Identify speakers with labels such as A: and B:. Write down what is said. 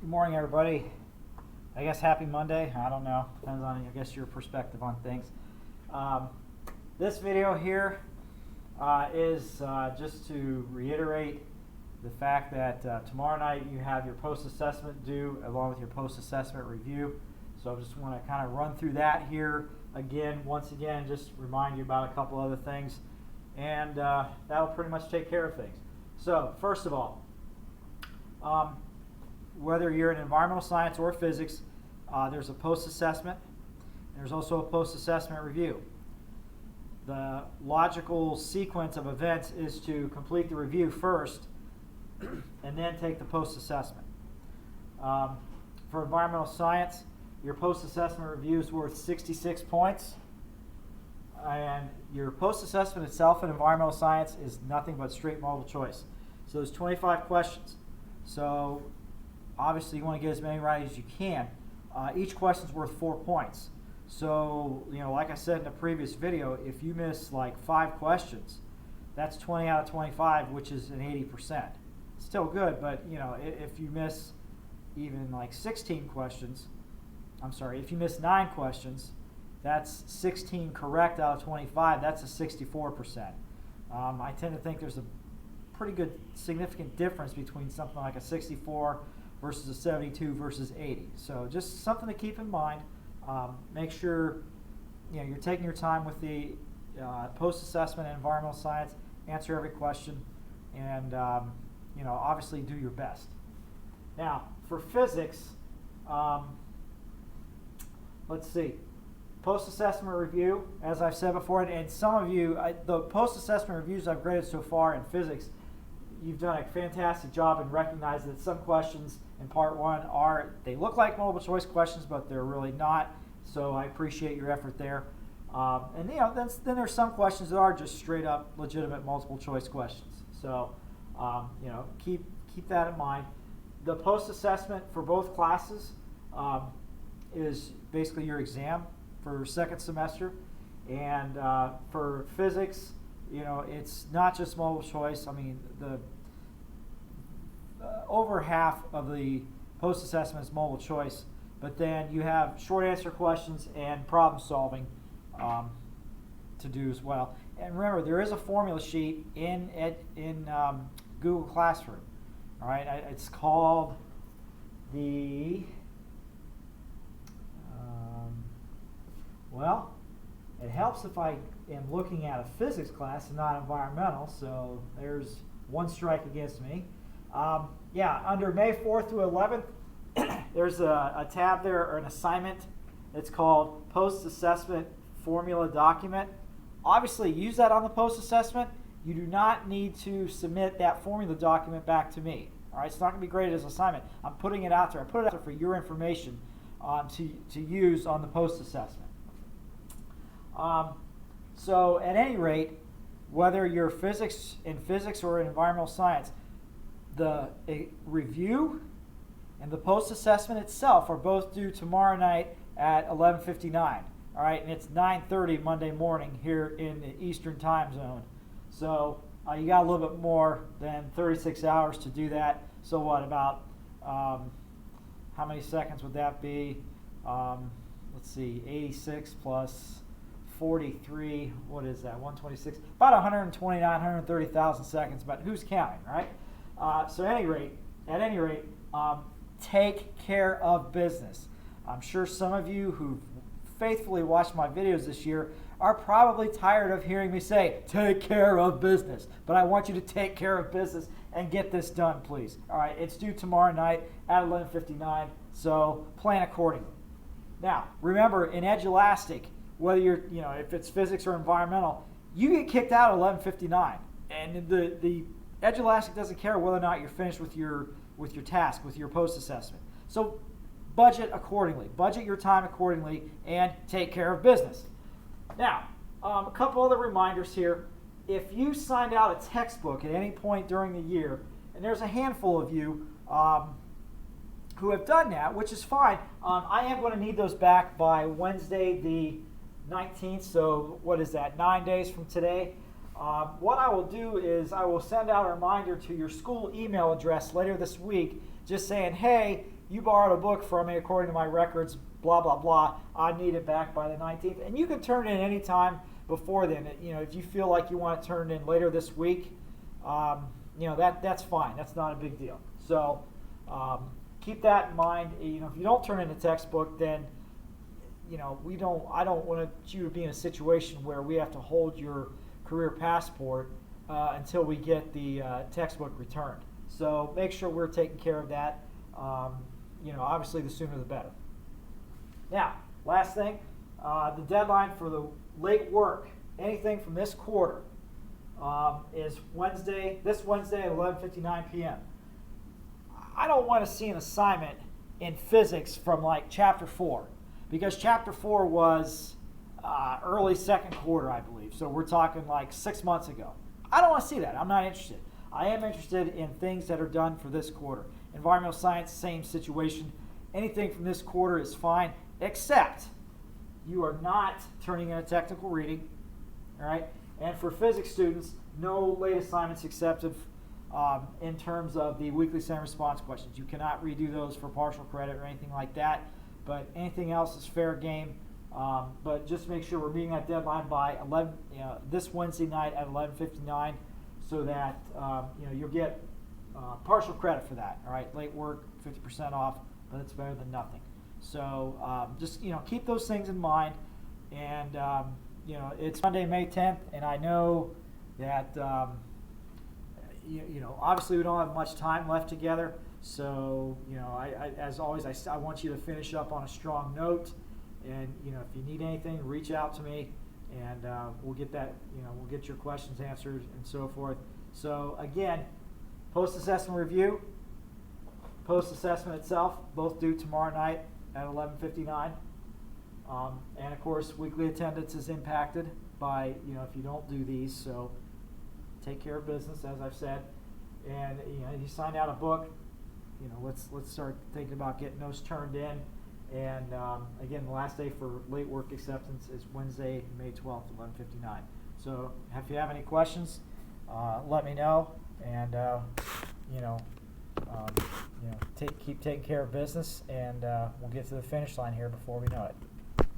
A: Good morning, everybody. I guess happy Monday. I don't know. Depends on, I guess, your perspective on things. This video here is just to reiterate the fact that tomorrow night you have your post-assessment due along with your post-assessment review. So I just want to kind of run through that here again, once again, just remind you about a couple other things. And that'll pretty much take care of things. So first of all, whether you're in environmental science or physics, there's a post-assessment. There's also a post-assessment review. The logical sequence of events is to complete the review first and then take the post-assessment. For environmental science, your post-assessment review is worth 66 points. And your post-assessment itself in environmental science is nothing but straight multiple choice. So there's 25 questions. So obviously you want to get as many right as you can. Each question is worth 4 points. So, like I said in the previous video, if you miss like 5 questions, that's 20 out of 25, which is an 80%. Still good, but if you miss even like 16 questions, if you miss 9 questions, that's 16 correct out of 25. That's a 64%. I tend to think there's a pretty good significant difference between something like a 64 versus a 72 versus 80. So just something to keep in mind. Make sure you're taking your time with the post-assessment in environmental science. Answer every question, and obviously do your best. Now for physics, let's see. Post-assessment review, as I've said before, and some of you, the post-assessment reviews I've graded so far in physics, you've done a fantastic job in recognizing that some questions in part 1 they look like multiple choice questions, but they're really not. So I appreciate your effort there. And then there's some questions that are just straight up legitimate multiple choice questions. So keep that in mind. The post-assessment for both classes is basically your exam for second semester, and for physics, it's not just multiple choice. I mean, the over half of the post-assessment is multiple choice, but then you have short answer questions and problem solving to do as well. And remember, there is a formula sheet in Google Classroom. All right, it's called the well, it helps if I am looking at a physics class and not environmental, so there's one strike against me. Under May 4th through 11th, there's a tab there, or an assignment. It's called Post-Assessment Formula Document. Obviously, use that on the post-assessment. You do not need to submit that formula document back to me. All right, it's not going to be graded as an assignment. I'm putting it out there. I put it out there for your information to use on the post-assessment. So at any rate, whether you're in physics or in environmental science, the review and the post-assessment itself are both due tomorrow night at 11:59. All right, and it's 9:30 Monday morning here in the Eastern Time Zone. So you got a little bit more than 36 hours to do that. So what, about how many seconds would that be? Let's see, 86 plus 43, what is that, 126? About 129, 130,000 seconds, but who's counting, right? So at any rate, take care of business. I'm sure some of you who've faithfully watched my videos this year are probably tired of hearing me say, take care of business. But I want you to take care of business and get this done, please. All right, it's due tomorrow night at 11:59, so plan accordingly. Now, remember, in Edulastic, whether you're, if it's physics or environmental, you get kicked out at 11:59, and the Edulastic doesn't care whether or not you're finished with your task, with your post-assessment. So budget accordingly, budget your time accordingly, and take care of business. Now, a couple other reminders here. If you signed out a textbook at any point during the year, and there's a handful of you who have done that, which is fine, I am going to need those back by Wednesday the 19th, so what is that, 9 days from today. What I will do is I will send out a reminder to your school email address later this week, just saying, hey, you borrowed a book from me according to my records, blah, blah, blah. I need it back by the 19th. And you can turn it in any time before then. If you feel like you want to turn it in later this week, that's fine. That's not a big deal. So keep that in mind. If you don't turn in a textbook, then I don't want you to be in a situation where we have to hold your career passport until we get the textbook returned. So make sure we're taking care of that. Obviously the sooner the better. Now, last thing, the deadline for the late work, anything from this quarter, is this Wednesday at 11:59 p.m. I don't want to see an assignment in physics from like chapter 4, because chapter 4 was early second quarter, I believe. So we're talking like 6 months ago. I don't want to see that. I'm not interested. I am interested in things that are done for this quarter. Environmental science, same situation. Anything from this quarter is fine, except you are not turning in a technical reading, all right? And for physics students, no late assignments accepted in terms of the weekly center response questions. You cannot redo those for partial credit or anything like that, but anything else is fair game. But just make sure we're meeting that deadline by this Wednesday night at 11:59, so that you'll get partial credit for that. All right, late work, 50% off, but it's better than nothing. So just keep those things in mind. And it's Monday, May 10th, and I know that obviously we don't have much time left together. So as always, I want you to finish up on a strong note. And if you need anything, reach out to me, and we'll get that. We'll get your questions answered and so forth. So again, post-assessment review, post-assessment itself, both due tomorrow night at 11:59. And of course, weekly attendance is impacted by if you don't do these. So take care of business, as I've said. And you signed out a book. Let's start thinking about getting those turned in. And again, the last day for late work acceptance is Wednesday, May 12th, 11:59. So if you have any questions, let me know. And keep taking care of business, and we'll get to the finish line here before we know it.